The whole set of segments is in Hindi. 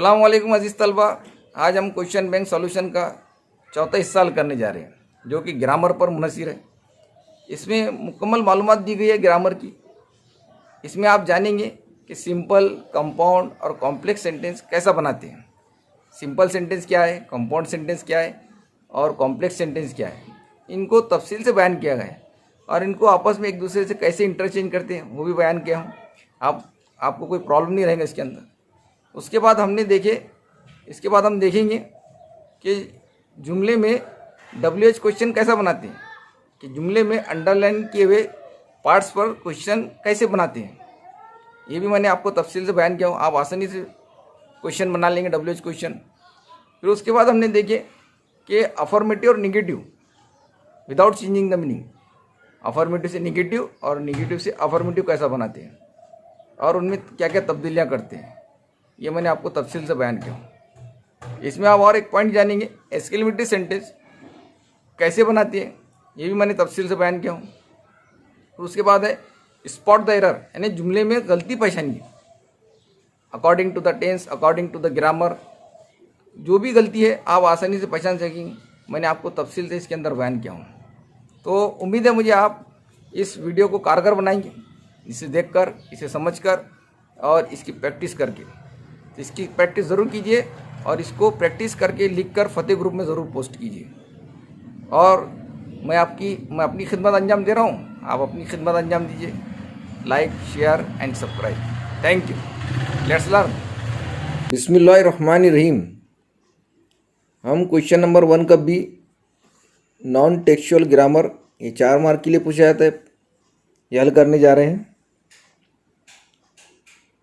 अस्सलाम वालेकुम अजीज़ तलबा। आज हम क्वेश्चन बैंक सॉल्यूशन का चौथा हिस्सा हल करने जा रहे हैं जो कि ग्रामर पर मुनहसर है। इसमें मुकम्मल मालूमात दी गई है ग्रामर की। इसमें आप जानेंगे कि सिंपल, कंपाउंड और कॉम्प्लेक्स सेंटेंस कैसा बनाते हैं। सिंपल सेंटेंस क्या है, कंपाउंड सेंटेंस क्या है और कॉम्प्लेक्स सेंटेंस क्या है, इनको तफसील से बयान किया गया है और इनको आपस में एक दूसरे से कैसे इंटरचेंज करते हैं वो भी बयान किया हूँ। आपको कोई प्रॉब्लम नहीं रहेगा इसके अंदर। उसके बाद इसके बाद हम देखेंगे कि जुमले में WH क्वेश्चन कैसा बनाते हैं, कि जुमले में अंडरलाइन किए हुए पार्ट्स पर क्वेश्चन कैसे बनाते हैं, ये भी मैंने आपको तफसील से बयान किया हूँ। आप आसानी से क्वेश्चन बना लेंगे WH क्वेश्चन। फिर उसके बाद हमने देखे कि अफर्मेटिव और negative without changing the meaning, affirmative से निगेटिव और निगेटिव से अफर्मेटिव कैसा बनाते हैं और उनमें क्या क्या तब्दीलियाँ करते हैं, ये मैंने आपको तफसील से बयान किया। इसमें आप और एक पॉइंट जानेंगे, एक्सक्लेमेटरी सेंटेंस कैसे बनाती है, ये भी मैंने तफसील से बयान किया हूँ। फिर उसके बाद है स्पॉट द एरर, यानी जुमले में गलती पहचानिए according to the tense, according to the grammar. जो भी गलती है आप आसानी से पहचान सकेंगे, मैंने आपको तफसील से इसके अंदर बयान किया हूँ। तो उम्मीद है मुझे आप इस वीडियो को कारगर बनाएंगे, इसे देखकर, इसे समझकर और इसकी प्रैक्टिस करके। तो इसकी प्रैक्टिस ज़रूर कीजिए और इसको प्रैक्टिस करके लिखकर फतेह ग्रुप में ज़रूर पोस्ट कीजिए। और मैं अपनी खिदमत अंजाम दे रहा हूँ, आप अपनी खिदमत अंजाम दीजिए। Like, share and subscribe. Thank you. Let's learn. बिस्मिल्लाहिर्रहमानिर्रहीम। हम क्वेश्चन नंबर 1 का भी नॉन टेक्सचुअल ग्रामर, ये 4 मार्क के लिए पूछा जाता है, ये हल करने जा रहे हैं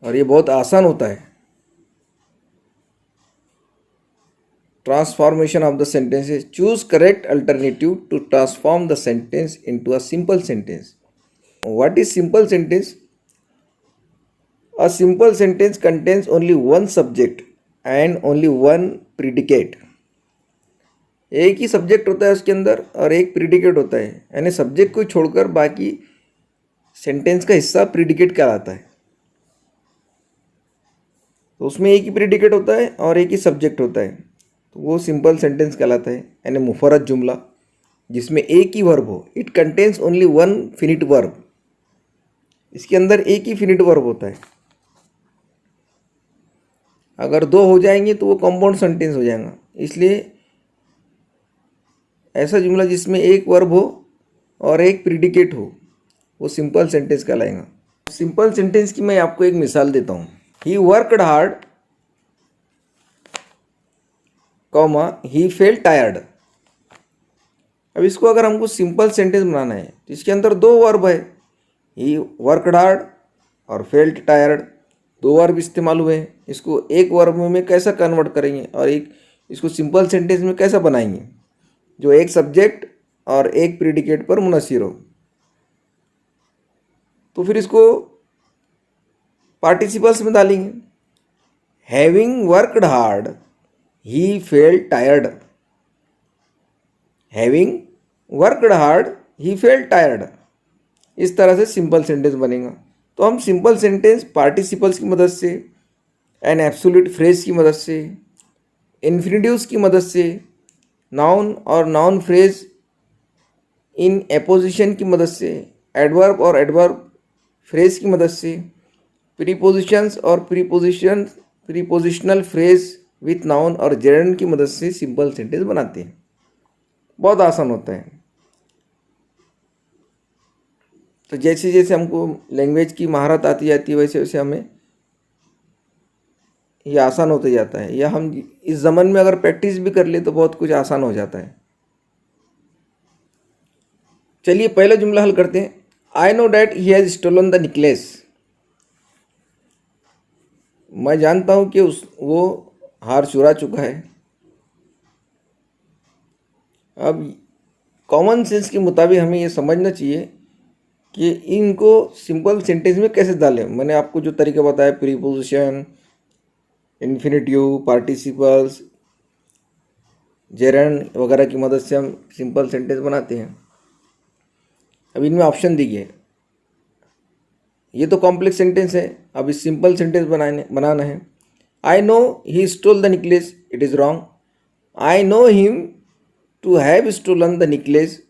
और ये बहुत आसान होता है। Transformation of the sentences. Choose correct alternative to transform the sentence into a simple sentence. What is simple sentence? A simple sentence contains only one subject and only one predicate. एक ही सब्जेक्ट होता है उसके अंदर और एक प्रीडिकेट होता है, यानी सब्जेक्ट को छोड़कर बाकी सेंटेंस का हिस्सा प्रीडिकेट कहलाता है। तो उसमें एक ही प्रीडिकेट होता है और एक ही सब्जेक्ट होता है, तो वो सिंपल सेंटेंस कहलाता है, यानी मुफरद जुमला जिसमें एक ही वर्ब हो। It contains only one finite verb, इसके अंदर एक ही फिनिट वर्ब होता है। अगर 2 हो जाएंगे तो वो कंपाउंड सेंटेंस हो जाएगा। इसलिए ऐसा जुमला जिसमें एक वर्ब हो और एक प्रीडिकेट हो वो सिंपल सेंटेंस कहलाएगा। सिंपल सेंटेंस की मैं आपको एक मिसाल देता हूँ। He worked hard, comma he fail tired. अब इसको अगर हमको सिंपल सेंटेंस बनाना है तो इसके अंदर 2 वर्ब है, ही वर्कड हार्ड और फेल्ट टायर्ड, 2 वर्ब इस्तेमाल हुए हैं। इसको एक वर्ब में कैसा कन्वर्ट करेंगे और इसको सिंपल सेंटेंस में कैसा बनाएंगे जो एक सब्जेक्ट और एक प्रीडिकेट पर मुनहसर हो। तो फिर इसको पार्टिसिपल्स में डालेंगे। Having worked hard he felt tired. Having worked hard, he felt tired. इस तरह से सिंपल सेंटेंस बनेगा। तो हम सिंपल सेंटेंस पार्टिसिपल्स की मदद से, एन एब्सोल्यूट फ्रेज की मदद से, इन्फिनिटिव्स की मदद से, नाउन और नाउन फ्रेज इन एपोजिशन की मदद से, एडवर्ब और एडवर्ब फ्रेज की मदद से, प्रीपोजिशंस और प्रीपोजिशनल फ्रेज विथ नाउन और जेरंड की मदद से सिंपल सेंटेंस बनाते हैं। बहुत आसान होता है। तो जैसे जैसे हमको लैंग्वेज की महारत आती जाती है वैसे वैसे हमें ये आसान होते जाता है, या हम इस ज़माने में अगर प्रैक्टिस भी कर ले तो बहुत कुछ आसान हो जाता है। चलिए पहला जुमला हल करते हैं। I know that he has stolen the necklace. मैं जानता हूँ कि वो हार चुरा चुका है। अब कॉमन सेंस के मुताबिक हमें ये समझना चाहिए कि इनको सिंपल सेंटेंस में कैसे डालें। मैंने आपको जो तरीका बताया, प्रीपोजिशन, इन्फिनिटिव, पार्टिसिपल्स, जेरंड वगैरह की मदद से हम सिंपल सेंटेंस बनाते हैं। अब इनमें ऑप्शन दिए, ये तो कॉम्प्लेक्स सेंटेंस है। अब इस सिंपल सेंटेंस बनाना है I know he stole the necklace. It is wrong. I know him to have stolen the necklace.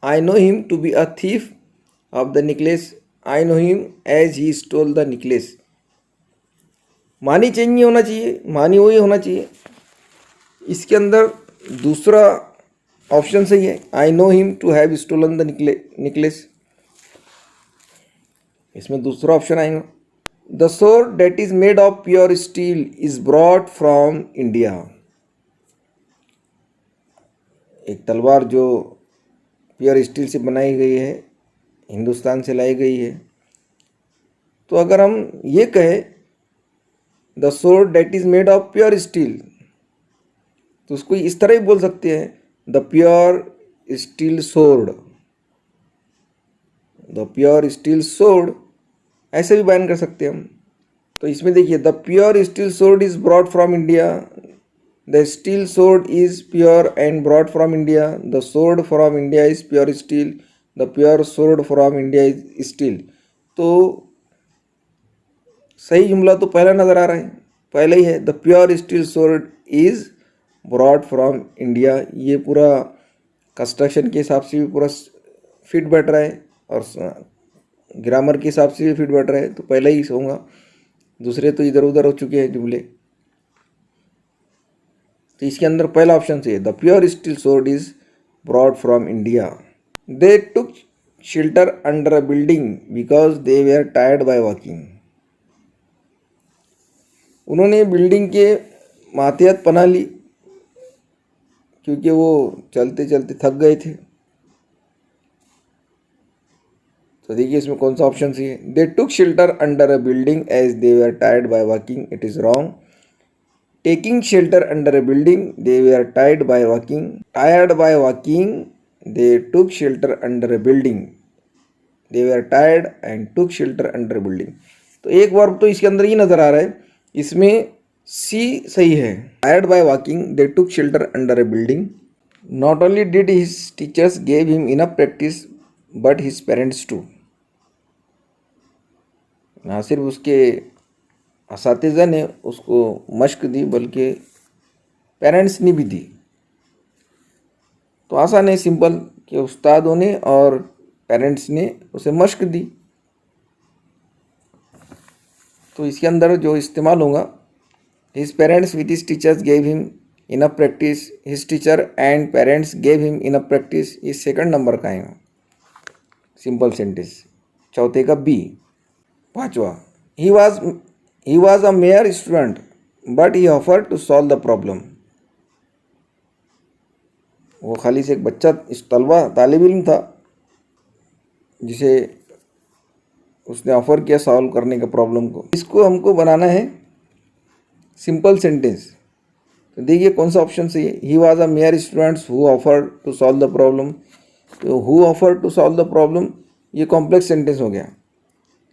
I know him to be a thief of the necklace. I know him as he stole the necklace. मानी चेंज नहीं होना चाहिए, मानी वही होना चाहिए. इसके अंदर दूसरा ऑप्शन सही है. I know him to have stolen the necklace. इसमें दूसरा ऑप्शन आएगा. The sword that is made of pure steel is brought from India. एक तलवार जो प्योर स्टील से बनाई गई है, हिंदुस्तान से लाई गई है. तो अगर हम ये कहें the sword that is made of pure steel, तो उसको इस तरह ही बोल सकते हैं, the pure steel sword. The pure steel sword ऐसे भी बयान कर सकते हैं हम. तो इसमें देखिए, the pure steel sword is brought from India. The steel sword is pure and brought from India. The sword from India is pure steel. The pure sword from India is steel. तो सही जुमला तो पहला नज़र आ रहा है, पहले ही है. The pure steel sword is brought from India. ये पूरा कंस्ट्रक्शन के हिसाब से भी पूरा फिट बैठ रहा है और ग्रामर के हिसाब से भी फिट बैठ रहा है. तो पहले ही होगा, दूसरे तो इधर उधर हो चुके हैं जुमले. तो इसके अंदर पहला ऑप्शन से the pure steel sword is brought from India. They took shelter under a building because they were tired by walking. उन्होंने बिल्डिंग के मातहत पनाह ली क्योंकि वो चलते चलते थक गए थे. तो देखिए इसमें कौन सा ऑप्शन सही है. They took shelter under a building as they were tired by walking. It is wrong. Taking shelter under a building they were tired by walking. Tired by walking they took shelter under a building. They were tired and took shelter under a building. तो एक वर्ब तो इसके अंदर ही नज़र आ रहा है, इसमें सी सही है. Tired by walking they took shelter under a building. Not only did his teachers gave him enough practice but his parents too. ना सिर्फ उसके असातिज़ा ने उसको मश्क दी बल्कि पेरेंट्स ने भी दी. तो आसान है, सिंपल, कि उस्तादों ने और पेरेंट्स ने उसे मश्क दी. तो इसके अंदर जो इस्तेमाल होगा, his parents with his teachers gave him enough practice. His teacher and parents gave him enough practice. ये सेकंड नंबर का आएगा सिंपल सेंटेंस. चौथे का बी. पांचवा, he was a mayor student but he offer to solve the problem. वो खाली से एक बच्चा तालिब इल्म था जिसे उसने ऑफर किया सॉल्व करने का प्रॉब्लम को. इसको हमको बनाना है सिंपल सेंटेंस. तो देखिए कौन सा ऑप्शन सही है. He was a mayor student who offer to solve the problem. तो who offer to solve the problem ये कॉम्प्लेक्स सेंटेंस हो गया.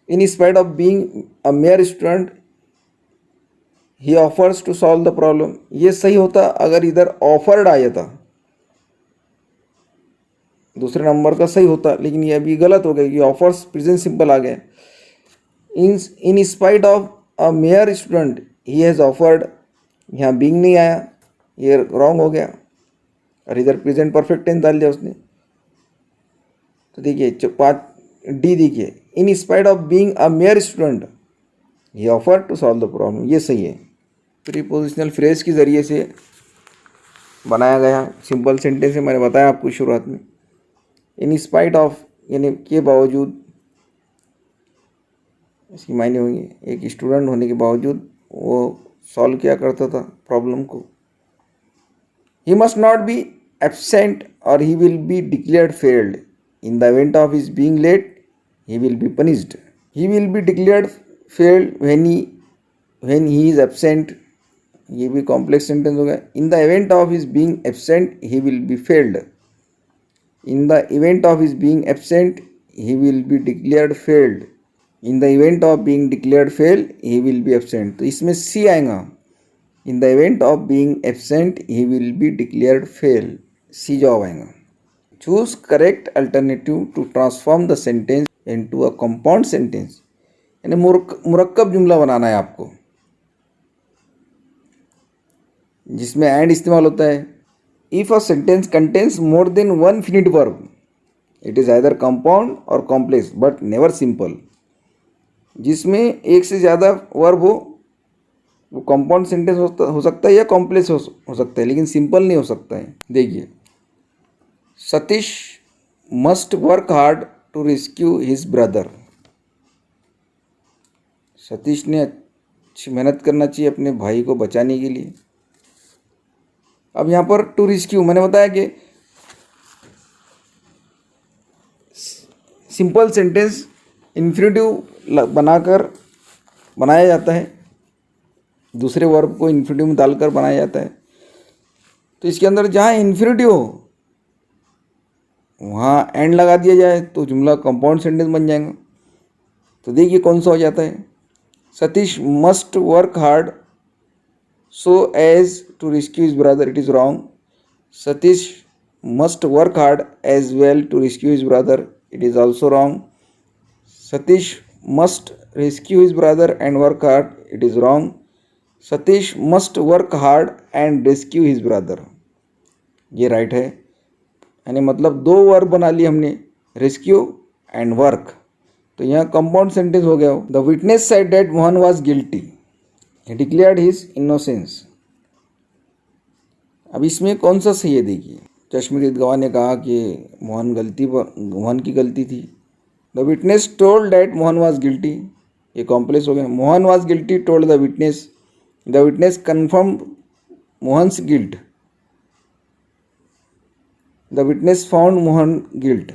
In spite of being a mayor student he offers to solve the problem. ये सही होता अगर इधर ऑफर्ड आ जाता, दूसरे नंबर का सही होता, लेकिन ये अभी गलत हो गया कि ऑफर्स प्रेजेंट सिंपल आ गया. In spite of a mayor student he has offered, यहाँ बीइंग नहीं आया, ये रॉन्ग हो गया और इधर प्रेजेंट परफेक्ट टेंस डाल दिया उसने. तो देखिए डी देखिए, in spite of being a mayor student he offer to solve the problem, ये सही है. प्रीपोजिशनल फ्रेज के ज़रिए से बनाया गया सिंपल सेंटेंस है. मैंने बताया आपको शुरुआत में. इन स्पाइट ऑफ यानी के बावजूद, इसकी मायने होंगे एक स्टूडेंट होने के बावजूद वो सॉल्व किया करता था प्रॉब्लम को. He must not be absent और he will be declared failed. In the event of his being late he will be punished. He will be declared failed when he is absent. ये भी कॉम्प्लेक्स सेंटेंस हो गया. In the event of his being absent he will be failed. In the event of his being absent he will be declared failed. In the event of being declared fail he will be absent. तो इसमें सी आएगा. In the event of being absent he will be declared fail. C जवाब आएगा. Choose correct alternative to transform the sentence into a compound sentence. यानी मुरक्कब जुमला बनाना है आपको. जिसमें एंड इस्तेमाल होता है। If a sentence contains more than one finite verb it is either compound और कॉम्प्लेक्स बट नेवर सिंपल। जिसमें एक से ज़्यादा वर्ब हो वो कंपाउंड सेंटेंस हो सकता है या कॉम्प्लेक्स हो सकता है, लेकिन सिंपल नहीं हो सकता है। देखिए, Satish must work hard to rescue his brother. Satish ने अच्छी मेहनत करना चाहिए अपने भाई को बचाने के लिए। अब यहाँ पर टू रेस्क्यू मैंने बताया कि सिंपल सेंटेंस इन्फिनिटिव बनाया जाता है, दूसरे वर्ब को इन्फिनिटिव में डालकर बनाया जाता है। तो इसके अंदर जहाँ इन्फिनिटिव हो वहाँ एंड लगा दिया जाए तो जुमला कंपाउंड सेंटेंस बन जाएगा। तो देखिए कौन सा हो जाता है। Satish must work hard so as to rescue his brother, it is wrong. Satish must work hard as well to rescue his brother, it is also wrong. Satish must rescue his brother and work hard, it is wrong. Satish must work hard and rescue his brother, ये राइट है। यानी मतलब दो वर्ब बना लिए हमने, रेस्क्यू एंड वर्क, तो यहाँ कंपाउंड सेंटेंस हो गया। The witness said that Mohan was guilty, he declared his innocence। अब इसमें कौन सा सही है देखिए। चश्मदीद गवाह ने कहा कि मोहन की गलती थी। The witness told that Mohan was guilty, ये कॉम्प्लेक्स हो गया। Mohan was guilty told the witness confirm Mohan's guilt, the witness found Mohan guilt.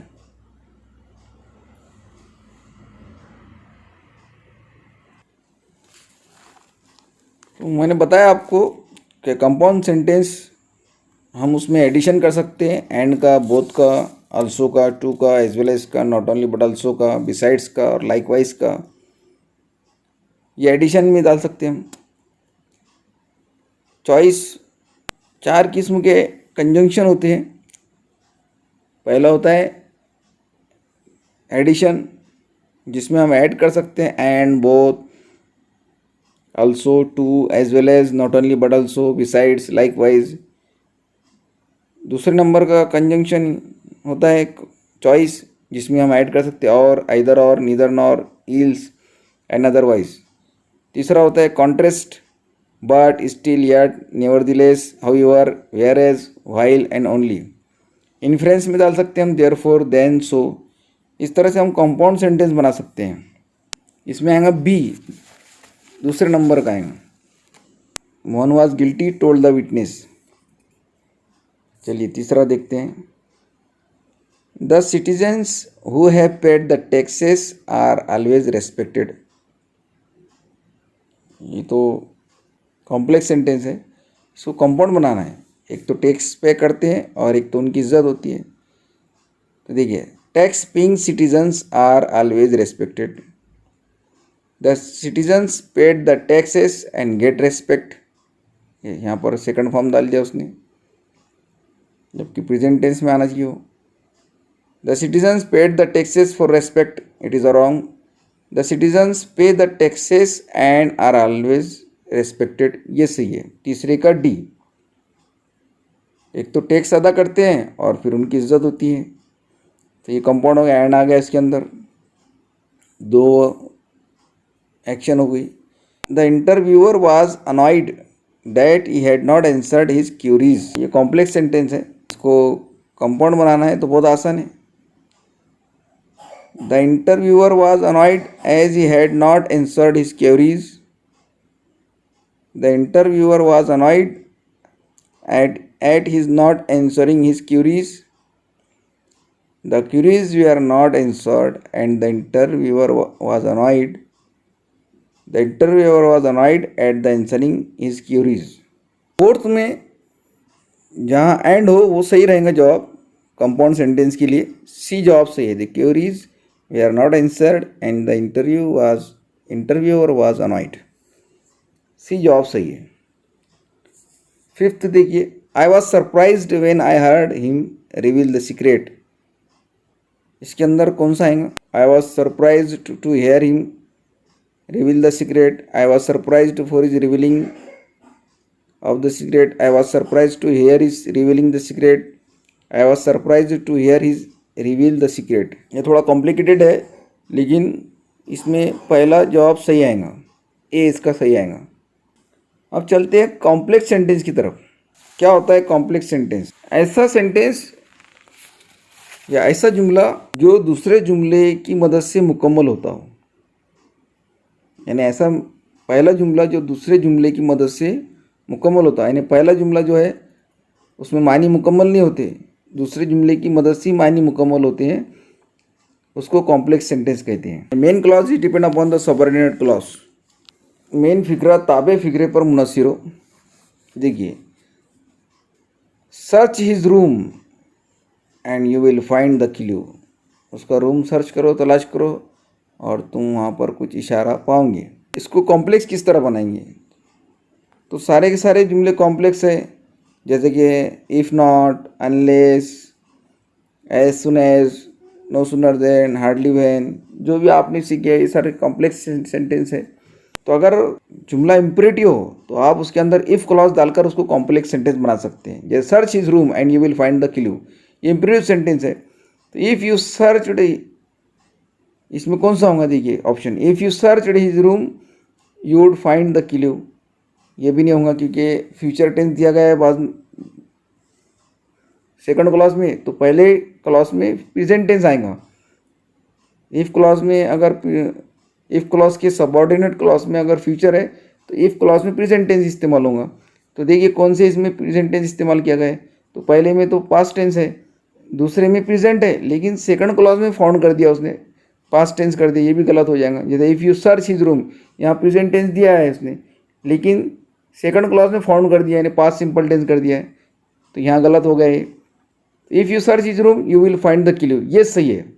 तो मैंने बताया आपको कि कंपाउंड सेंटेंस हम उसमें एडिशन कर सकते हैं, एंड का, बोथ का, अल्सो का, टू का, एज वेल एज का, नॉट ओनली बट अल्सो का, बिसाइड्स का और लाइकवाइज का, ये एडिशन में डाल सकते हैं हम। चॉइस 4 किस्म के कंजंक्शन होते हैं। पहला होता है एडिशन, जिसमें हम ऐड कर सकते हैं and, both, also, to, as well as, not only but also, besides, likewise। दूसरे नंबर का कंजंक्शन होता है चॉइस, जिसमें हम ऐड कर सकते हैं और, either or, neither nor, else and otherwise. तीसरा होता है contrast, but, still, yet, nevertheless, however, whereas, while and only. Inference में डाल सकते हैं हम देयरफॉर, देन, सो। इस तरह से हम कंपाउंड सेंटेंस बना सकते हैं। इसमें आएगा बी, दूसरे नंबर का है, Mohan was guilty told the witness. चलिए तीसरा देखते हैं। The citizens who have paid the taxes are always respected, ये तो कॉम्प्लेक्स सेंटेंस है, इसको कंपाउंड बनाना है। एक तो टैक्स पे करते हैं और एक तो उनकी इज्जत होती है। तो देखिए, tax paying citizens are always respected, the citizens paid the taxes and get respect, यहाँ पर सेकंड फॉर्म डाल दिया उसने, जबकि प्रेजेंट टेंस में आना चाहिए हो। The citizens paid the taxes for respect, it is wrong. The citizens pay the taxes and are always respected, ये सही है। तीसरे का डी, एक तो टैक्स अदा करते हैं और फिर उनकी इज्जत होती है, तो ये कंपाउंड हो गया, एंड आ गया इसके अंदर, दो एक्शन हो गई। The interviewer was annoyed that he had not answered his queries, ये कॉम्प्लेक्स सेंटेंस है, इसको कंपाउंड बनाना है तो बहुत आसान है। The interviewer was annoyed as he had not answered his queries, the interviewer was annoyed at his not answering his queries, the queries were not answered and the interviewer was annoyed, the interviewer was annoyed at the answering his queries। Fourth में जहाँ एंड हो वो सही रहेगा जवाब कंपाउंड सेंटेंस के लिए। सी जवाब सही है। The queries they are not answered and the interviewer was annoyed, C जवाब सही है। फिफ्थ देखिए, I was surprised when I heard him reveal the secret, इसके अंदर कौन सा आएगा। I was surprised to hear him reveal the secret, I was surprised for his revealing of the secret. I was surprised to hear his revealing the secret. I was surprised to hear his reveal the secret. ये थोड़ा कॉम्प्लिकेटेड है, लेकिन इसमें पहला जवाब सही आएगा, ए इसका सही आएगा। अब चलते हैं कॉम्प्लेक्स सेंटेंस की तरफ। क्या होता है कॉम्प्लेक्स सेंटेंस? ऐसा सेंटेंस या ऐसा जुमला जो दूसरे जुमले की मदद से मुकम्मल होता हो, यानी ऐसा पहला जुमला जो दूसरे जुमले की मदद से मुकम्मल होता है। यानी पहला जुमला जो है उसमें मानी मुकम्मल नहीं होते, दूसरे जुमले की मदद से मानी मुकम्मल होते हैं, उसको कॉम्प्लेक्स सेंटेंस कहते हैं। Main clause is depend upon the subordinate clause. Main फिक्रा ताबे फिक्रे पर मुनसिर हो। देखिए, search his room and you will find the clue. उसका रूम सर्च करो, तलाश करो, और तुम वहाँ पर कुछ इशारा पाओगे। इसको कॉम्प्लेक्स किस तरह बनाएंगे? तो सारे के सारे जुमले कॉम्प्लेक्स है, जैसे कि if not, unless, as soon as, no sooner than, hardly when, जो भी आपने सीखे ये सारे कॉम्प्लेक्स सेंटेंस है। तो अगर जुमला इम्परेटिव हो तो आप उसके अंदर इफ़ क्लॉज डालकर उसको कॉम्प्लेक्स सेंटेंस बना सकते हैं। जैसे search his room and you will find the clue, ये इम्परेटिव सेंटेंस है। तो इफ़ यू सर्च, इसमें कौन सा होगा? देखिए option, if you search his room you would find the clue, ये भी नहीं होगा क्योंकि फ्यूचर टेंस दिया गया है बाद सेकंड क्लॉज में, तो पहले क्लॉज में प्रेजेंट टेंस आएगा। इफ़ क्लॉज में अगर इफ़ क्लॉज के सबऑर्डिनेट क्लॉज में अगर फ्यूचर है तो इफ़ क्लॉज में प्रेजेंट टेंस इस्तेमाल होगा। तो देखिए कौन से इसमें प्रेजेंट टेंस इस्तेमाल किया गया है। तो पहले में तो पास्ट टेंस है, दूसरे में प्रेजेंट है, लेकिन सेकंड क्लॉज में फाउंड कर दिया उसने, पास्ट टेंस कर दिया, ये भी गलत हो जाएगा। जैसे if you search his room, यहाँ प्रेजेंट टेंस दिया है उसने, लेकिन सेकंड क्लॉज में फाउंड कर दिया, यानी पास्ट सिंपल टेंस कर दिया है, तो यहाँ गलत हो गए। If you search his room you will find the clue, ये सही है।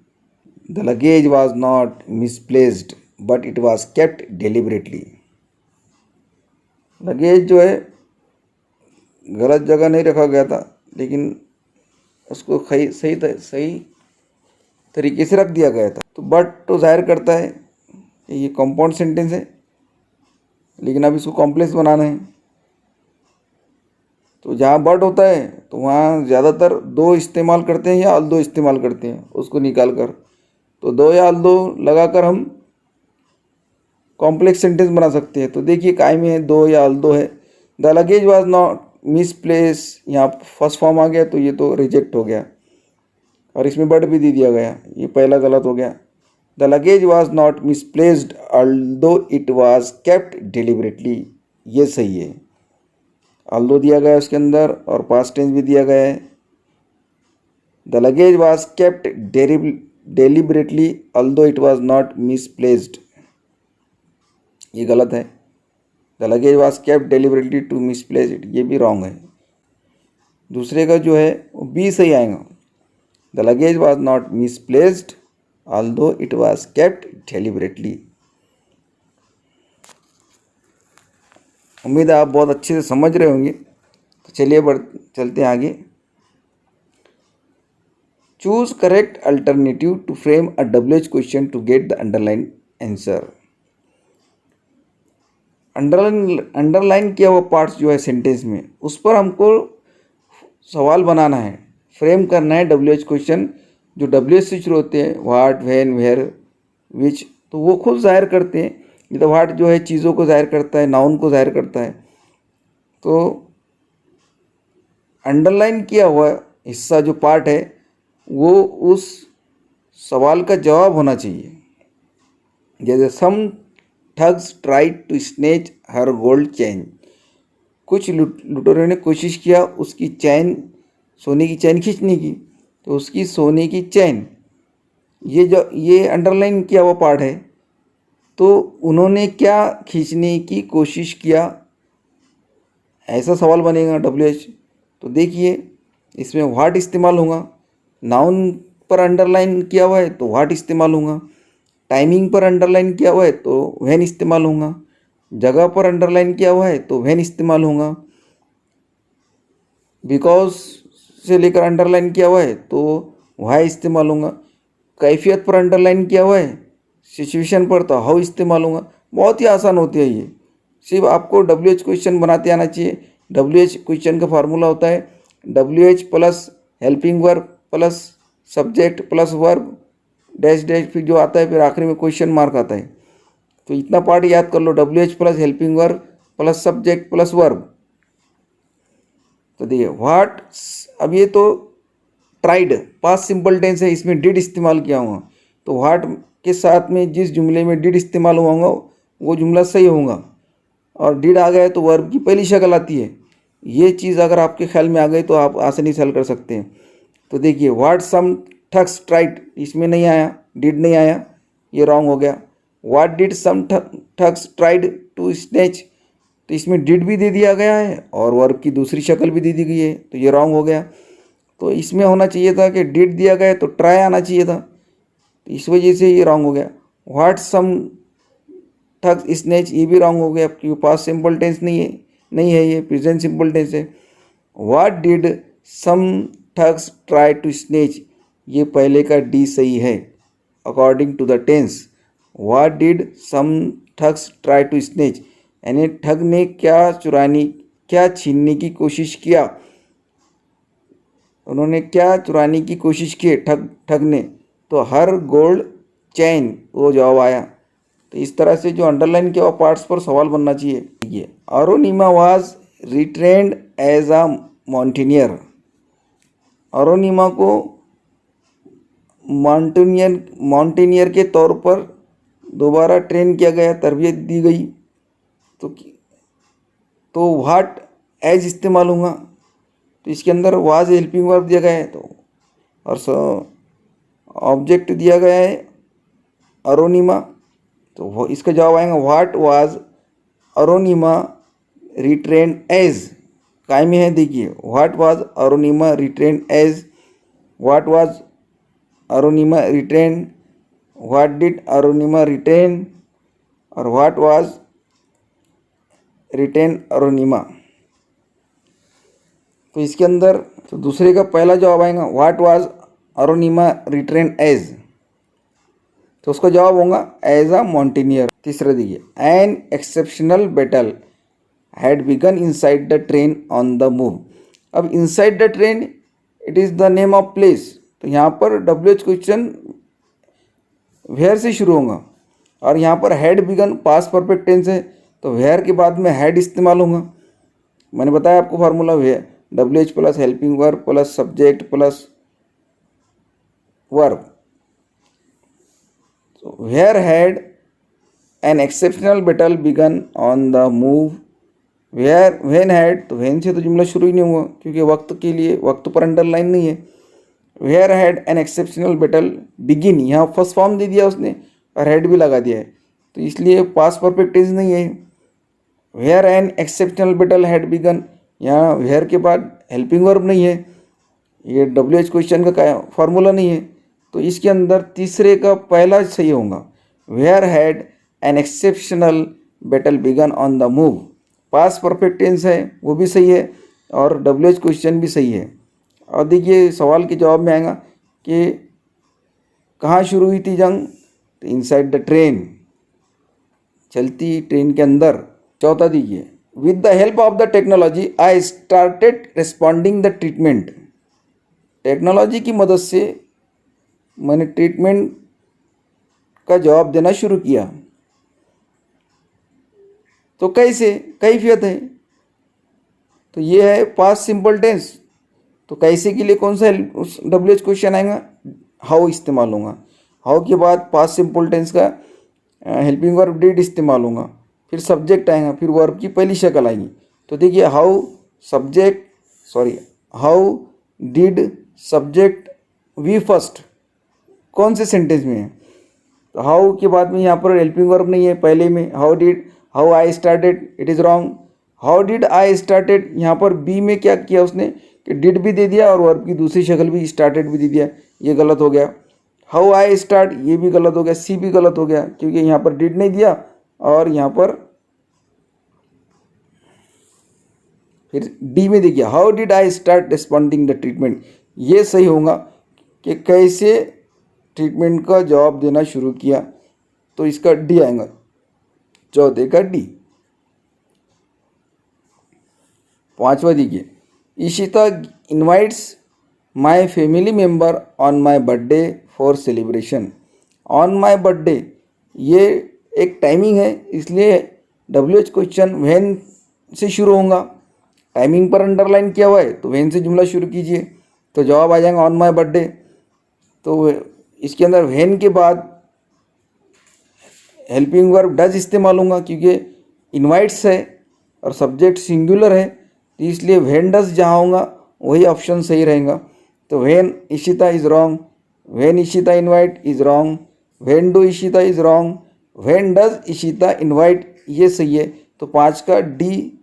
The luggage was not misplaced but it was kept deliberately. Luggage जो है गलत जगह नहीं रखा गया था, लेकिन उसको सही तरीके से रख दिया गया था। तो बट तो जाहिर करता है कि ये कंपाउंड सेंटेंस है, लेकिन अब इसको कॉम्प्लेक्स बनाना है। तो जहाँ बट होता है तो वहाँ ज़्यादातर दो इस्तेमाल करते हैं या अल्दो इस्तेमाल करते हैं, उसको निकाल कर, तो दो या अल्दो लगाकर हम कॉम्प्लेक्स सेंटेंस बना सकते हैं। तो देखिए काय में है दो या अल्दो है। The luggage was not misplace, यहाँ फर्स्ट फॉर्म आ गया तो ये तो रिजेक्ट हो गया, और इसमें बट भी दे दिया गया, ये पहला गलत हो गया। The luggage was not misplaced although it was kept deliberately, ये सही है। अल्दो दिया गया उसके अंदर और पास्ट टेंस भी दिया गया है। The luggage was kept deliberately although it was not misplaced, ये गलत है। The luggage was kept deliberately to misplace it, ये भी रॉन्ग है। दूसरे का जो है वो बी सही आएगा। The luggage was not misplaced although it was kept deliberately. उम्मीद है आप बहुत अच्छे से समझ रहे होंगे। तो चलिए चलते हैं आगे। Choose correct alternative to frame a WH question to get the underline answer. Underline किया हुआ पार्ट्स जो है सेंटेंस में, उस पर हमको सवाल बनाना है, फ्रेम करना है WH क्वेश्चन। जो WH से शुरू होते हैं, व्हाट, व्हेन, वेयर, विच, तो वो खुद जाहिर करते हैं। ये तो व्हाट जो है चीज़ों को जाहिर करता है, नाउन को जाहिर करता है। तो अंडरलाइन किया हुआ हिस्सा जो पार्ट है वो उस सवाल का जवाब होना चाहिए। जैसे some thugs tried to snatch her gold chain, कुछ लुटेरों ने कोशिश किया उसकी चैन, सोने की चैन खींचने की, तो उसकी सोने की चैन, ये अंडरलाइन किया हुआ पार्ट है। तो उन्होंने क्या खींचने की कोशिश किया, ऐसा सवाल बनेगा WH। तो देखिए इसमें व्हाट इस्तेमाल होगा, नाउन पर अंडरलाइन किया हुआ है तो व्हाट इस्तेमाल होगा, टाइमिंग पर अंडरलाइन किया हुआ है तो व्हेन इस्तेमाल होगा, जगह पर अंडरलाइन किया हुआ है तो व्हेन इस्तेमाल होगा, बिकॉज से लेकर अंडरलाइन किया हुआ है तो व्हाई इस्तेमाल होगा, कैफियत पर अंडरलाइन किया हुआ है, सिचुएशन पर तो हाउ इस्तेमाल होगा। बहुत ही आसान होती है ये, सिर्फ आपको WH क्वेश्चन बनाते आना चाहिए। WH क्वेश्चन का फार्मूला होता है WH plus helping verb plus subject plus verb dash dash, फिर जो आता है फिर आखिरी में क्वेश्चन मार्क आता है। तो इतना पार्ट याद कर लो, WH plus helping verb plus subject plus verb. तो देखिए व्हाट, अब ये तो ट्राइड पास्ट सिंपल टेंस है, इसमें डिड इस्तेमाल किया हुआ, तो व्हाट के साथ में जिस जुमले में डिड इस्तेमाल हुआ होगा वो जुमला सही होगा। और डिड आ गया तो वर्ब की पहली शक्ल आती है। ये चीज़ अगर आपके ख्याल में आ गई तो आप आसानी से हल कर सकते हैं। तो देखिए व्हाट सम ठग्स ट्राइड, इसमें नहीं आया, डिड नहीं आया, ये रॉन्ग हो गया। What did some thugs tried to snatch, तो इसमें डिड भी दे दिया गया है और वर्ब की दूसरी शक्ल भी दे दी गई है, तो ये रॉन्ग हो गया। तो इसमें होना चाहिए था कि डिड दिया गया है तो ट्राई आना चाहिए था, तो इस वजह से ये रॉन्ग हो गया। व्हाट सम ठग्स स्नेच, ये भी रॉन्ग हो गया क्योंकि पास्ट सिंपल टेंस नहीं है ये प्रेजेंट सिंपल टेंस है। What did some thugs try to snatch, ये पहले का डी सही है according to the tense. What did some thugs try to snatch, यानी ठग ने क्या छीनने की कोशिश किया, उन्होंने क्या चुराने की कोशिश की ठग ने, तो हर गोल्ड चैन, वो जवाब आया। तो इस तरह से जो अंडरलाइन किया हुआ पार्ट्स पर सवाल बनना चाहिए। ये अरोनिमा वाज रिट्रेंड एज अ माउंटेनियर, अरोनिमा को माउंटेनियर के तौर पर दोबारा ट्रेन किया गया, तरबियत दी गई। तो व्हाट एज इस्तेमाल होगा, तो इसके अंदर वाज हेल्पिंग वर्ब दिया गया है, तो और ऑब्जेक्ट दिया गया है अरोनिमा, तो वो इसका जवाब आएगा what was Arunima retrained as. काय में है देखिए, what was Arunima retrained as, what was Arunima retrained, what did Arunima retrain, और व्हाट वाज रिटेन अरोनिमा। तो इसके अंदर तो दूसरे का पहला जवाब आएगा what was Arunima retrain as, तो उसका जवाब होगा एज अ माउंटेनियर। तीसरा देखिए, an exceptional battle had begun inside the train on the move. अब inside the train it is the name of place, तो यहाँ पर WH क्वेश्चन वेयर से शुरू होगा, और यहाँ पर had begun past perfect tense है, तो वेयर के बाद में हैड इस्तेमाल होगा। मैंने बताया आपको formula, where WH plus helping verb plus subject plus verb. So where had an exceptional battle begun on the move, where when had, तो when से तो जुमला शुरू ही नहीं हुआ क्योंकि वक्त के लिए वक्त पर अंडरलाइन नहीं है। where had an exceptional battle begin, यहाँ फर्स्ट फॉर्म दे दिया उसने और हेड भी लगा दिया है, तो इसलिए पास्ट परफेक्ट टेंस नहीं है। where an exceptional battle had begun, यहाँ where के बाद हेल्पिंग वर्ब नहीं है, ये WH क्वेश्चन का फार्मूला नहीं है, तो इसके अंदर तीसरे का पहला सही होगा, where had an exceptional battle began on the move. Past perfect tense है वो भी सही है और WH क्वेश्चन भी सही है। और देखिए सवाल के जवाब में आएगा कि कहाँ शुरू हुई थी जंग, तो इनसाइड द ट्रेन, चलती ट्रेन के अंदर। चौथा देखिए, with the help of the technology I started responding the treatment. Technology की मदद से मैंने ट्रीटमेंट का जवाब देना शुरू किया। तो कैसे, कैफियत है, तो ये है पास्ट सिंपल टेंस, तो कैसे के लिए कौन सा WH क्वेश्चन आएगा, हाउ इस्तेमाल होगा। हाउ के बाद पास्ट सिंपल टेंस का हेल्पिंग वर्ब डिड इस्तेमाल होगा, फिर सब्जेक्ट आएगा, फिर वर्ब की पहली शक्ल आएगी। तो देखिए how did subject V first, कौन से सेंटेंस में है, तो हाउ के बाद में यहाँ पर हेल्पिंग वर्ब नहीं है पहले में। How I started, it is wrong. How did I started, यहाँ पर बी में क्या किया उसने कि डिड भी दे दिया और वर्ब की दूसरी शक्ल भी स्टार्टेड भी दे दिया, ये गलत हो गया। हाउ आई स्टार्ट, ये भी गलत हो गया, सी भी गलत हो गया क्योंकि यहाँ पर डिड नहीं दिया और यहाँ पर फिर डी में देखिए how did I start responding the treatment, ये सही होगा कि कैसे ट्रीटमेंट का जवाब देना शुरू किया, तो इसका डी आएगा, चौथे का डी। 5वां देखिए, Ishita invites my family member on my birthday for celebration. On my birthday ये एक टाइमिंग है, इसलिए WH क्वेश्चन व्हेन से शुरू होगा। टाइमिंग पर अंडरलाइन किया हुआ है तो व्हेन से जुमला शुरू कीजिए, तो जवाब आ जाएगा ऑन माय बर्थडे। तो इसके अंदर व्हेन के बाद हेल्पिंग वर्ब डज इस्तेमाल होगा, क्योंकि इनवाइट्स है और सब्जेक्ट सिंगुलर है, तो इसलिए व्हेन डज जहाँ होगा वही ऑप्शन सही रहेगा। तो when Ishita is wrong, when Ishita invite is wrong, when do Ishita is wrong, when does Ishita invite ये सही है, तो 5 का डी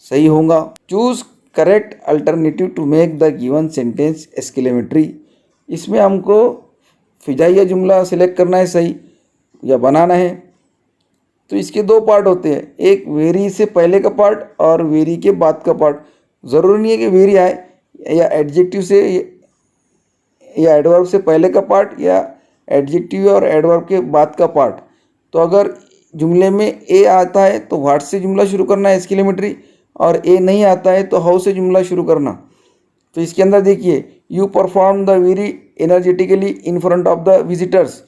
सही होगा। Choose correct alternative to make the given sentence exclamatory. इसमें हमको फिजाइया जुमला सिलेक्ट करना है सही या बनाना है। तो इसके दो पार्ट होते हैं, एक वेरी से पहले का पार्ट और वेरी के बाद का पार्ट। ज़रूरी नहीं है कि वेरी आए, या एडजेक्टिव से या एडवर्ब से पहले का पार्ट या एडजेक्टिव और एडवर्ब के बाद का पार्ट। तो अगर जुमले में ए आता है तो व्हाट से जुमला शुरू करना है एक्सक्लेमेटरी, और ए नहीं आता है तो हाउ से जुमला शुरू करना। तो इसके अंदर देखिए, you perform the very energetically in front of the visitors,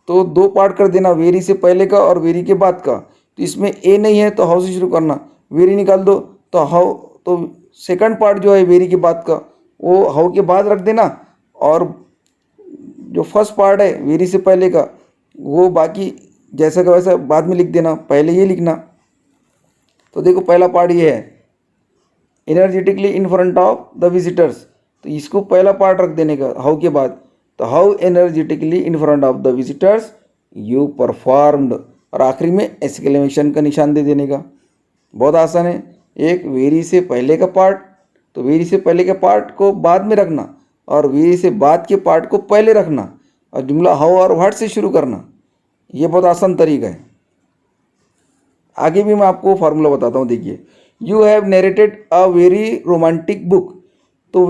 तो दो पार्ट कर देना, वेरी से पहले का और वेरी के बाद का। तो इसमें ए नहीं है तो हाउ से शुरू करना, वेरी निकाल दो तो हाउ, तो सेकंड पार्ट जो है वेरी के बाद का वो हाउ के बाद रख देना, और जो फर्स्ट पार्ट है वेरी से पहले का वो बाकी जैसा का वैसा बाद में लिख देना, पहले ये लिखना। तो देखो पहला पार्ट ये है, energetically in front of the visitors, तो इसको पहला पार्ट रख देने का हाउ के बाद। तो how energetically in front of the visitors you performed, और आखिरी में एक्सक्लेमेशन का निशान दे देने का। बहुत आसान है। एक वेरी से पहले का पार्ट, तो वेरी से पहले के पार्ट को बाद में रखना और वेरी से बाद के पार्ट को पहले रखना, और जुमला हाउ और व्हाट से शुरू करना। ये बहुत आसान तरीका है। आगे भी मैं आपको फार्मूला बताता हूँ। देखिए, you have narrated a very romantic book, तो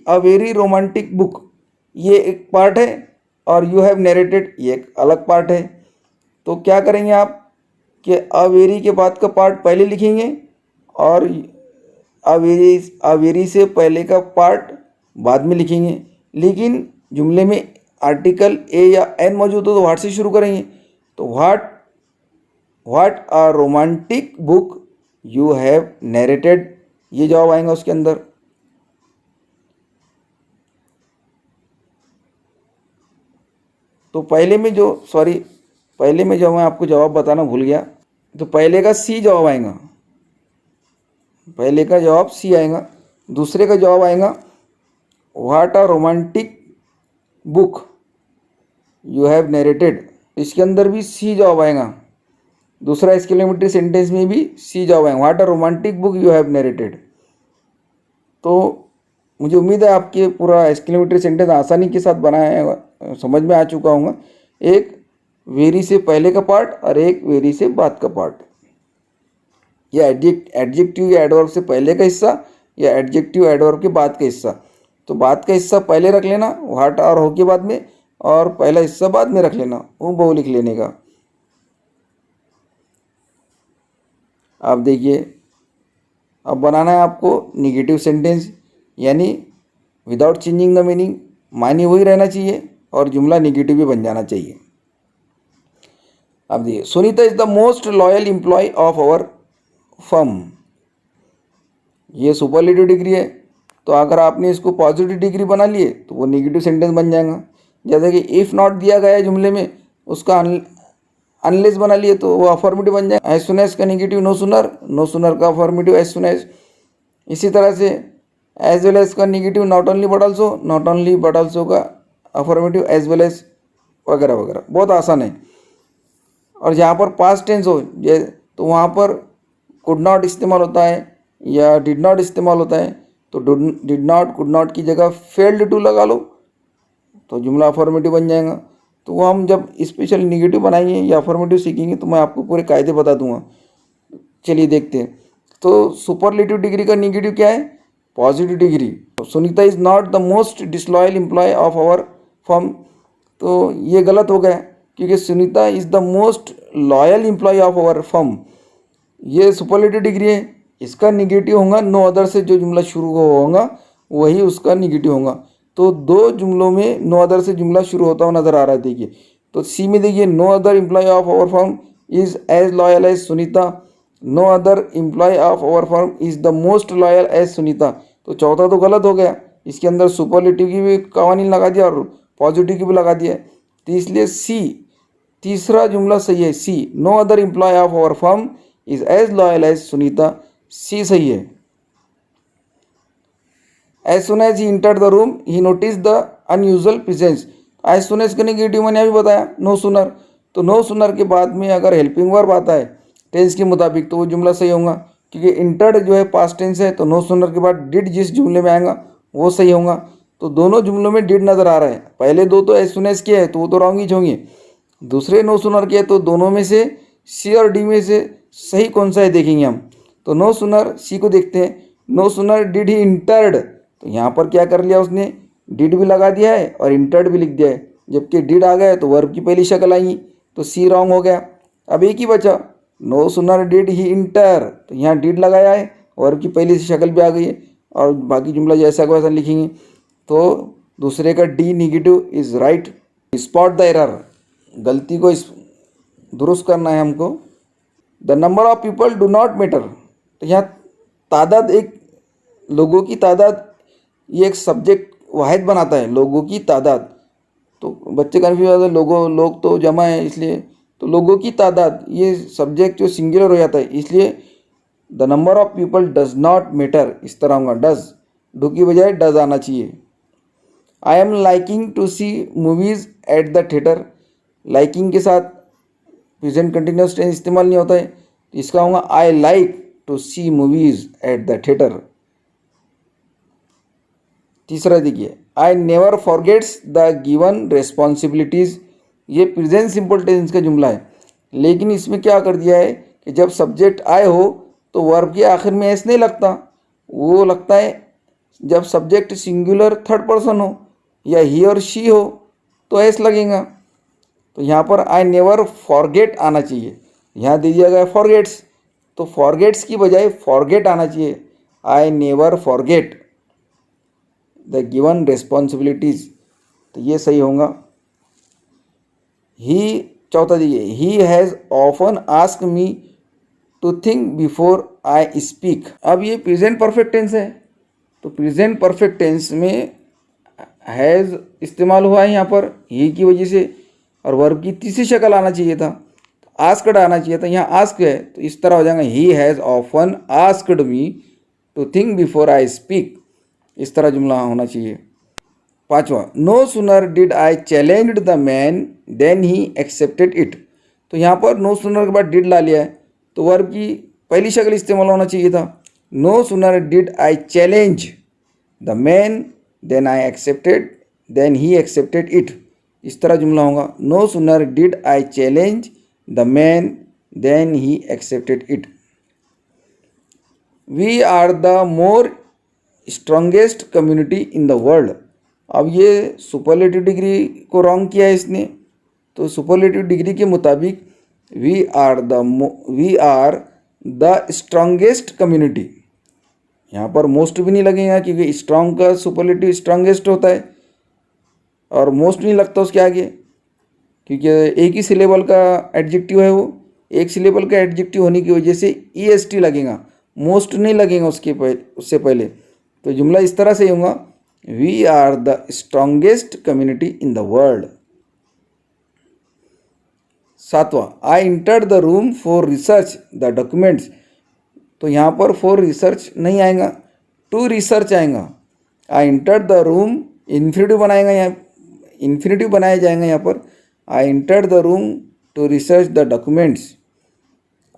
अ वेरी रोमांटिक बुक ये एक पार्ट है और यू हैव नरेटेड ये एक अलग पार्ट है। तो क्या करेंगे आप कि अ वेरी के बाद का पार्ट पहले लिखेंगे और अ वेरी से पहले का पार्ट बाद में लिखेंगे। लेकिन जुमले में आर्टिकल ए या एन मौजूद हो तो व्हाट से शुरू करेंगे। तो what a romantic book you have narrated, ये जवाब आएगा उसके अंदर। तो पहले में जो मैं आपको जवाब बताना भूल गया, तो पहले का सी जवाब आएगा, पहले का जवाब सी आएगा। दूसरे का जवाब आएगा what a romantic book you have narrated, इसके अंदर भी सी जवाब आएगा। दूसरा एक्सक्लेमेटरी सेंटेंस में भी सी जवाब आएगा, what a romantic book you have narrated. तो मुझे उम्मीद है आपके पूरा एक्सक्लेमेटरी सेंटेंस आसानी के साथ बनाया, समझ में आ चुका होगा। एक वेरी से पहले का पार्ट और एक वेरी से बाद का पार्ट, या एडजेक्टिव या एडवर्ब से पहले का हिस्सा या एडजेक्टिव एडवर्ब के बाद का हिस्सा। तो बाद का हिस्सा पहले रख लेना व्हाट और हो के बाद में, और पहला हिस्सा बाद में रख लेना, वो बहु लिख लेने का। आप देखिए, अब बनाना है आपको निगेटिव सेंटेंस, यानी विदाउट चेंजिंग द मीनिंग, मानी वही रहना चाहिए और जुमला निगेटिव भी बन जाना चाहिए। अब देखिए, Sunita is the most loyal employee of our firm, ये सुपरलेटिव डिग्री है। तो अगर आपने इसको पॉजिटिव डिग्री बना लिए तो वो नेगेटिव सेंटेंस बन जाएगा। जैसे कि इफ़ नॉट दिया गया है जुमले में, उसका अनलेस बना लिए तो वो अफर्मेटिव बन जाएगा। एज सुन एज का नेगेटिव नो सुनर का अफर्मेटिव एज सुन एज। इसी तरह से एज वेल एज का negative not only but also का अफर्मेटिव एज वेल एज वगैरह वगैरह। बहुत आसान है। और जहाँ पर पास्ट टेंस हो तो वहाँ पर कुड नॉट इस्तेमाल होता है या डिड नॉट इस्तेमाल होता है। तो डिड नॉट कुड नॉट की जगह फेल्ड टू लगा लो तो जुमला अफर्मेटिव बन जाएगा। तो वो हम जब स्पेशल निगेटिव बनाएंगे या अफर्मेटिव सीखेंगे तो मैं आपको पूरे कायदे बता दूंगा। चलिए देखते हैं। तो सुपरलेटिव डिग्री का निगेटिव क्या है? Positive degree. Sunita is not the most disloyal employee of our firm, तो ये गलत हो गया क्योंकि Sunita is the most loyal employee of our firm, ये सुपरलेटिव डिग्री है, इसका निगेटिव होगा, नो अदर से जो जुमला शुरू होगा वही उसका निगेटिव होगा। तो दो जुमलों में नो अदर से जुमला शुरू होता हुआ नजर आ रहा है। देखिए तो सी में देखिए, no other employ of our firm is as loyal as Sunita, no other employ of our firm is the most loyal as Sunita. तो चौथा तो गलत हो गया, इसके अंदर सुपरलेटिव की भी कवानीन लगा दिया और पॉजिटिव की भी लगा दिया। तो इसलिए सी, तीसरा जुमला सही है, C, no other employ of our firm is as loyal as Sunita, C सही है। As soon as he entered the room, he noticed the unusual presence. As soon as का नेगेटिव मैंने अभी बताया, नो सुनर। तो नो सुनर के बाद में अगर हेल्पिंग वर्ब आता है टेंस के मुताबिक तो वो जुमला सही होगा, क्योंकि इंटर्ड जो है पास्ट टेंस है, तो नो सुनर के बाद डिड जिस जुमले में आएगा वो सही होगा। तो दोनों जुमलों में डिड नज़र आ रहा है। पहले दो तो एज सुन एज के है तो वो तो रॉन्ग ही होंगे, दूसरे नो सुनर के है तो दोनों में से सी और डी में से सही कौन सा है देखेंगे हम। तो नो सुनर सी को देखते हैं। No sooner did he entered, तो यहाँ पर क्या कर लिया उसने, डिड भी लगा दिया है और इंटर्ड भी लिख दिया है, जबकि डिड आ गया तो वर्ब की पहली शक्ल आई, तो सी रॉन्ग हो गया। अब एक ही बचा, no sooner did he inter, तो यहाँ डिड लगाया है, वर्ब की पहली शक्ल भी आ गई है और बाकी जुमला जैसा को वैसा लिखेंगे। तो दूसरे का D negative is right. Spot the error, गलती को दुरुस्त करना है हमको। The number of people do not matter, तो यहाँ तादाद, एक लोगों की तादाद, ये एक सब्जेक्ट वाहिद बनाता है, लोगों की तादाद। तो बच्चे कन्फ्यूज होते हैं, लोग तो जमा है इसलिए, तो लोगों की तादाद ये सब्जेक्ट जो सिंगुलर हो जाता है, इसलिए the number of people does not matter, इस तरह होगा, डज, डू की बजाय डज आना चाहिए। I am liking to see movies at the theatre, liking के साथ प्रेजेंट कंटिन्यूस टेंस इस्तेमाल नहीं होता है, तो इसका होगा I like to see movies at the theatre. तीसरा देखिए, I never forgets the given responsibilities, ये प्रेजेंट सिंपल टेंस का जुमला है, लेकिन इसमें क्या कर दिया है कि जब सब्जेक्ट आए हो तो वर्ब के आखिर में एस नहीं लगता, वो लगता है जब सब्जेक्ट सिंगुलर थर्ड पर्सन हो या ही और शी हो तो एस लगेगा। तो यहाँ पर आई नेवर फॉरगेट आना चाहिए, यहाँ दे दिया गया फॉरगेट्स, तो फॉरगेट्स की बजाय फॉरगेट आना चाहिए, I never forget the given responsibilities, तो ये सही होगा। ही, चौथा देखिए, he has often ask me to think before I speak. अब ये प्रेजेंट परफेक्ट टेंस है, तो प्रेजेंट परफेक्ट टेंस में हैज़ इस्तेमाल हुआ है यहाँ पर ही की वजह से, और वर्ब की तीसरी शक्ल आना चाहिए था, आस्क्ड आना चाहिए था, यहाँ आस्क है, तो इस तरह हो जाएगा, he has often asked me to think before I speak, इस तरह जुमला होना चाहिए। पांचवा, no sooner did I challenged the man then he accepted it, तो यहाँ पर नो सुनर के बाद डिड ला लिया है, तो वर्ब की पहली शक्ल इस्तेमाल होना चाहिए था, no sooner did I challenge the man then I accepted then he accepted it, इस तरह जुमला होगा, no sooner did I challenge the man then he accepted it. We are the more strongest community in the world, अब ये सुपरलेटिव डिग्री को रॉन्ग किया है इसने, तो सुपरलेटिव डिग्री के मुताबिक we are the strongest community, यहाँ पर मोस्ट भी नहीं लगेगा क्योंकि स्ट्रॉन्ग का सुपरलेटिव स्ट्रॉन्गेस्ट होता है और मोस्ट नहीं लगता उसके आगे, क्योंकि एक ही सिलेबल का एडजेक्टिव है, वो एक सिलेबल का एडजेक्टिव होने की वजह से EST लगेगा, मोस्ट नहीं लगेगा उससे पहले। तो जुमला इस तरह से होगा, we are the strongest community in the world. सातवां, I entered the room for research the documents, तो यहाँ पर फॉर रिसर्च नहीं आएगा, टू रिसर्च आएगा। I entered the room, infinitive बनाएगा, यहाँ इन्फिनिटिव बनाया जाएगा यहाँ पर, I entered the room to research the documents.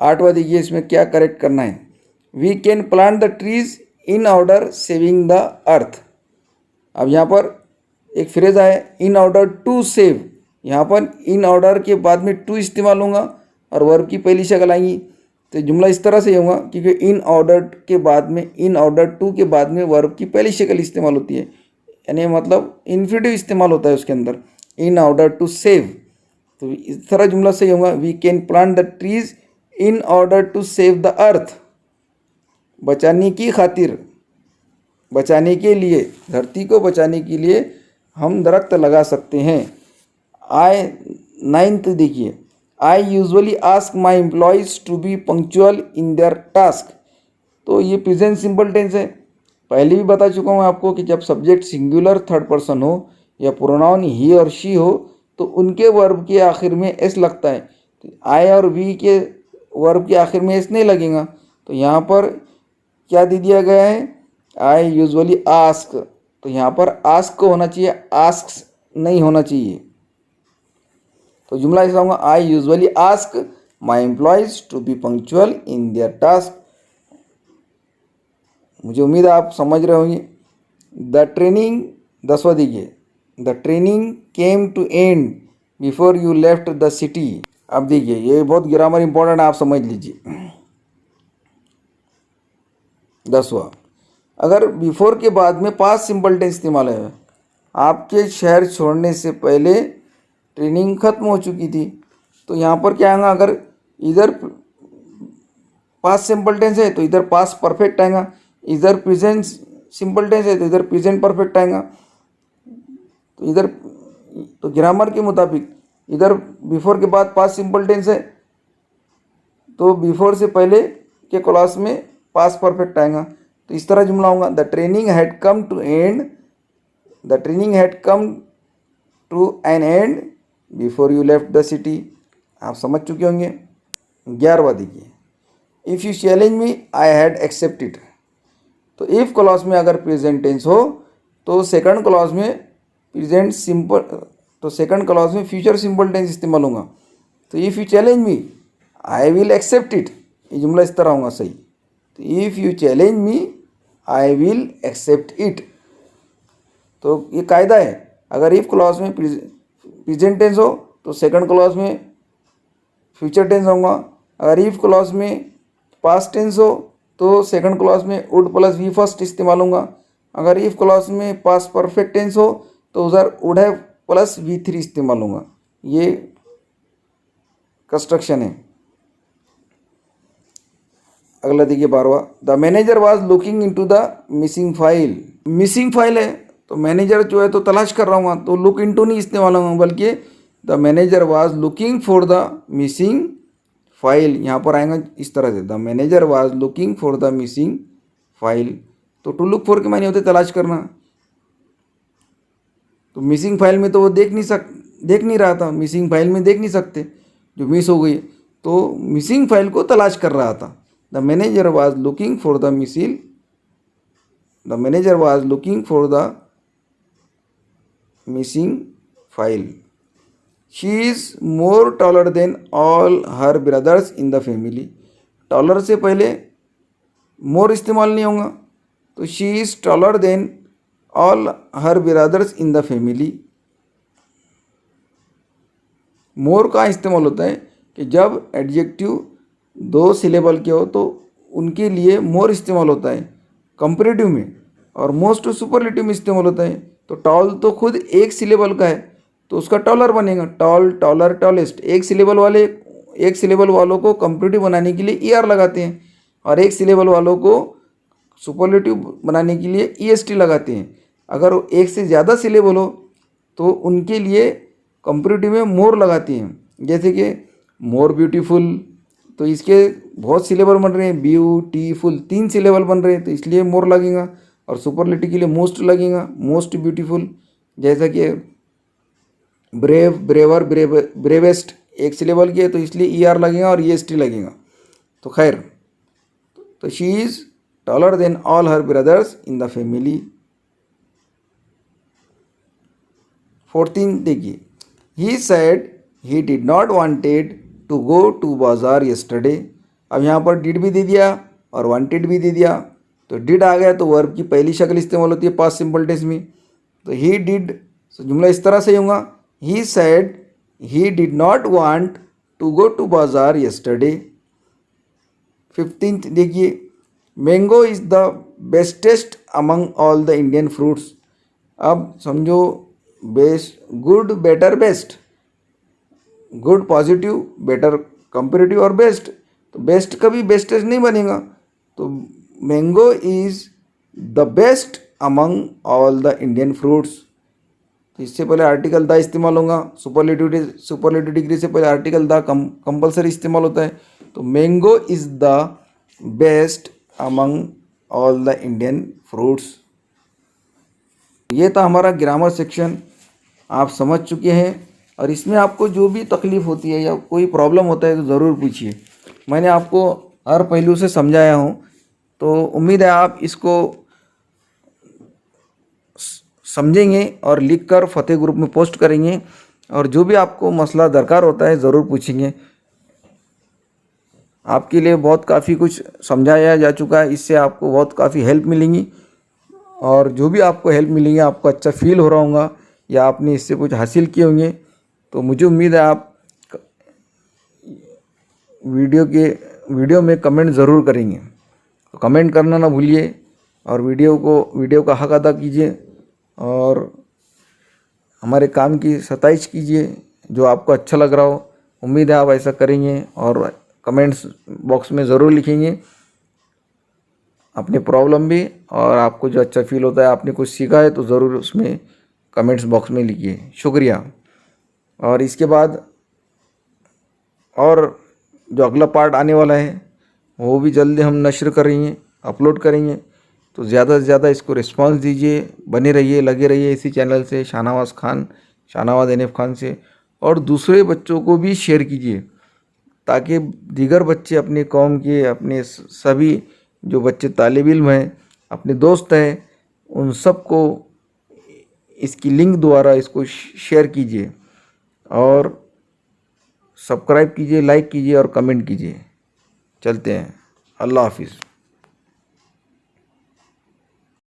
आठवां देखिए इसमें क्या करेक्ट करना है, we can plant the trees in order saving the earth, अब यहाँ पर एक फ्रेज आया इन ऑर्डर टू सेव, यहाँ पर इन ऑर्डर के बाद में टू इस्तेमाल होगा और वर्ब की पहली शक्ल आएगी, तो जुमला इस तरह से होगा क्योंकि इन ऑर्डर के बाद में, इन ऑर्डर टू के बाद में वर्ब की पहली शक्ल इस्तेमाल होती है, यानी मतलब इन्फिनिटिव इस्तेमाल होता है उसके अंदर, इन ऑर्डर टू सेव, तो इस तरह जुमला सही होगा, we can plant the trees in order to save the earth. बचाने की खातिर, बचाने के लिए, धरती को बचाने के लिए हम दरख्त लगा सकते हैं। आई 9th देखिए, I usually ask my employees to be punctual in their task. तो ये प्रेजेंट सिंपल टेंस है। पहले भी बता चुका हूँ आपको कि जब सब्जेक्ट सिंगुलर थर्ड पर्सन हो या प्रोनाउन ही और शी हो तो उनके वर्ब के आखिर में एस लगता है। तो आई और वी के वर्ब के आखिर में एस नहीं लगेगा। तो यहाँ पर क्या दे दिया गया है, आई यूजुअली आस्क, तो यहाँ पर आस्क को होना चाहिए, आस्क नहीं होना चाहिए। तो जुमला ऐसा होगा, I usually ask my employees to be punctual in their task. मुझे उम्मीद है आप समझ रहे होंगे। द ट्रेनिंग, 10वां देखिए, the training came to end before you left the city. अब देखिए ये बहुत ग्रामर इंपॉर्टेंट है, आप समझ लीजिए। 10वां, अगर बिफोर के बाद में पास्ट सिंपल टेंस इस्तेमाल है, आपके शहर छोड़ने से पहले ट्रेनिंग खत्म हो चुकी थी, तो यहाँ पर क्या आएगा, अगर इधर पास्ट सिंपल टेंस है तो इधर पास्ट परफेक्ट आएगा, इधर प्रेजेंट सिंपल टेंस है तो इधर प्रेजेंट परफेक्ट आएगा। तो इधर तो ग्रामर के मुताबिक इधर बिफोर के बाद पास्ट सिंपल टेंस है तो बिफोर से पहले के क्लॉज में पास्ट परफेक्ट आएगा। तो इस तरह जुमला होगा, the training had come to end, the training had come to an end before you left the city. आप समझ चुके होंगे। 11वां देखिए, if you challenge me I had accepted. तो इफ़ क्लॉज में अगर प्रेजेंट टेंस हो तो सेकंड क्लॉज में प्रेजेंट सिंपल, तो सेकंड क्लॉज में फ्यूचर सिंपल टेंस इस्तेमाल होगा। तो if you challenge me I will accept it, ये जुमला इस तरह होगा सही। तो if you challenge me I will accept it. तो ये कायदा है, अगर इफ़ क्लॉज में प्रेजेंट टेंस हो तो सेकंड क्लॉज में फ्यूचर टेंस होगा। अगर इफ़ क्लॉज में पास्ट टेंस हो तो सेकंड क्लॉज में वुड प्लस वी फर्स्ट इस्तेमाल होगा। अगर इफ़ क्लॉज में पास्ट परफेक्ट टेंस हो तो उधर वुड हैव प्लस V3 इस्तेमाल होगा। ये कंस्ट्रक्शन है। अगला देखिए 12वां, the manager was looking into the missing file. Missing file है तो मैनेजर जो है तो तलाश कर रहा हूँ, तो लुक इनटू नहीं इस्तेमाल होगा, बल्कि the manager was looking for the missing file यहाँ पर आएगा इस तरह से, the manager was looking for the missing file. तो टू लुक फॉर के मायने होते तलाश करना। तो मिसिंग फाइल में तो वो देख नहीं रहा था, मिसिंग फाइल में देख नहीं सकते जो मिस हो गई, तो मिसिंग फाइल को तलाश कर रहा था। The manager was looking for the missing, the manager was looking for the missing file. She is more taller than all her brothers in the family. Taller से पहले मोर इस्तेमाल नहीं होगा, तो she is taller than all her brothers in the family. More का इस्तेमाल होता है कि जब एडजेक्टिव 2 सिलेबल के हो तो उनके लिए मोर इस्तेमाल होता है कंपैरेटिव में, और मोस्ट सुपरलेटिव में इस्तेमाल होता है। तो टॉल तो खुद 1 सिलेबल का है तो उसका टॉलर बनेगा, टॉल, टॉलर, टॉलेस्ट। 1 सिलेबल वालों को कंपैरेटिव बनाने के लिए ER लगाते हैं, और 1 सिलेबल वालों को सुपरलेटिव बनाने के लिए EST लगाते हैं। अगर 1 से ज़्यादा सिलेबल हो तो उनके लिए कंपैरेटिव में मोर लगाते हैं। जैसे कि मोर ब्यूटीफुल, तो इसके बहुत सिलेबल बन रहे हैं, ब्यूटीफुल 3 सिलेबल बन रहे हैं तो इसलिए मोर लगेगा, और सुपरलेटिव के लिए मोस्ट लगेगा, मोस्ट ब्यूटीफुल। जैसा कि ब्रेव, ब्रेवर, ब्रेवेस्ट 1 सिलेबल की है तो इसलिए ER लगेगा और EST लगेगा। तो खैर, तो she is taller than all her brothers in the family. 14 देखिए, he said he did not wanted to go to bazaar yesterday. अब यहाँ पर डिड भी दे दिया और वांटेड भी दे दिया, तो डिड आ गया तो वर्ब की पहली शक्ल इस्तेमाल होती है पास्ट सिंपल टेंस में। तो ही डिड, तो जुमला इस तरह से ही होगा, he said he did not want to go to bazaar yesterday. 15 देखिए, mango is the bestest among all the Indian fruits. अब समझो best, good, better, best. Good positive, better comparative और बेस्ट। तो बेस्ट कभी बेस्टेस्ट नहीं बनेगा, तो mango is the best among all the Indian fruits. तो इससे पहले आर्टिकल द इस्तेमाल होगा, सुपरलेटिव डिग्री से पहले आर्टिकल द कंपल्सरी इस्तेमाल होता है। तो mango is the best among all the Indian fruits. ये था हमारा ग्रामर सेक्शन, आप समझ चुके हैं। और इसमें आपको जो भी तकलीफ़ होती है या कोई प्रॉब्लम होता है तो ज़रूर पूछिए। मैंने आपको हर पहलू से समझाया हूँ, तो उम्मीद है आप इसको समझेंगे और लिखकर फतेह ग्रुप में पोस्ट करेंगे। और जो भी आपको मसला दरकार होता है ज़रूर पूछेंगे। आपके लिए बहुत काफ़ी कुछ समझाया जा चुका है, इससे आपको बहुत काफ़ी हेल्प मिलेंगी। और जो भी आपको हेल्प मिलेंगी आपको अच्छा फील हो रहा होगा या आपने इससे कुछ हासिल किए होंगे। तो मुझे उम्मीद है आप वीडियो में कमेंट ज़रूर करेंगे। तो कमेंट करना ना भूलिए और वीडियो का हक अदा कीजिए और हमारे काम की सताइश कीजिए जो आपको अच्छा लग रहा हो। उम्मीद है आप ऐसा करेंगे और कमेंट्स बॉक्स में ज़रूर लिखेंगे अपनी प्रॉब्लम भी, और आपको जो अच्छा फील होता है आपने कुछ सीखा है तो ज़रूर उसमें कमेंट्स बॉक्स में लिखिए। शुक्रिया। और इसके बाद और जो अगला पार्ट आने वाला है वो भी जल्दी हम नश्र करेंगे, अपलोड करेंगे। तो ज़्यादा से ज़्यादा इसको रिस्पांस दीजिए, बने रहिए, लगे रहिए इसी चैनल से, शाहनवाज NF खान से। और दूसरे बच्चों को भी शेयर कीजिए ताकि दीगर बच्चे अपने कौम के, अपने सभी जो बच्चे तालिब इल्म हैं, अपने दोस्त हैं, उन सबको इसकी लिंक द्वारा इसको शेयर कीजिए और सब्सक्राइब कीजिए, लाइक कीजिए और कमेंट कीजिए। चलते हैं, अल्लाह हाफिज़।